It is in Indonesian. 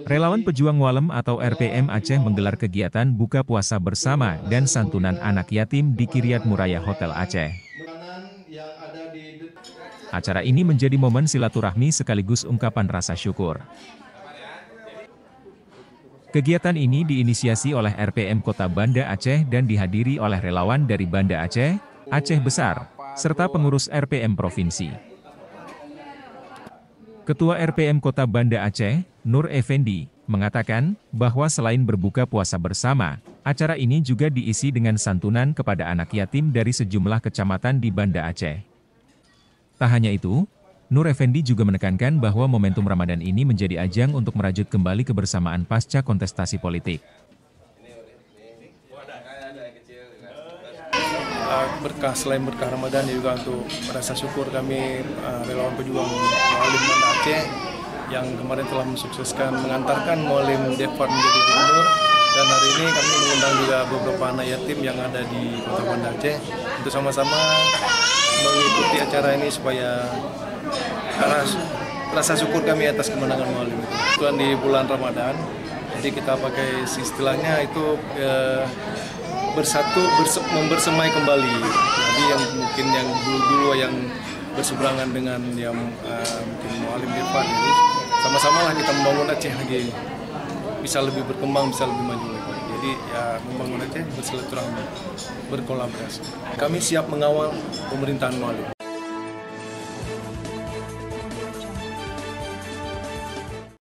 Relawan Pejuang Walem atau RPM Aceh menggelar kegiatan buka puasa bersama dan santunan anak yatim di Kiryat Muraya Hotel Aceh. Acara ini menjadi momen silaturahmi sekaligus ungkapan rasa syukur. Kegiatan ini diinisiasi oleh RPM Kota Banda Aceh dan dihadiri oleh relawan dari Banda Aceh, Aceh Besar, serta pengurus RPM Provinsi. Ketua RPM Kota Banda Aceh, Nur Effendi, mengatakan bahwa selain berbuka puasa bersama, acara ini juga diisi dengan santunan kepada anak yatim dari sejumlah kecamatan di Banda Aceh. Tak hanya itu, Nur Effendi juga menekankan bahwa momentum Ramadan ini menjadi ajang untuk merajut kembali kebersamaan pasca kontestasi politik. Selain berkah Ramadan juga untuk rasa syukur kami relawan pejuang Mualim Banda Aceh yang kemarin telah mensukseskan mengantarkan Mualim Devan menjadi gubernur, dan hari ini kami mengundang juga beberapa anak yatim yang ada di Kota Banda Aceh untuk sama-sama mengikuti acara ini supaya rasa syukur kami atas kemenangan Mualim itu di bulan Ramadan. Jadi kita pakai istilahnya itu membersemai kembali. Jadi yang mungkin yang dulu yang berseberangan dengan yang mungkin Mualim Devan, jadi sama-sama lah kita membangun Aceh lagi bisa lebih berkembang, bisa lebih maju lagi. Jadi ya membangun Aceh bersilaturahmi, berkolaborasi. Kami siap mengawal pemerintahan Mualim.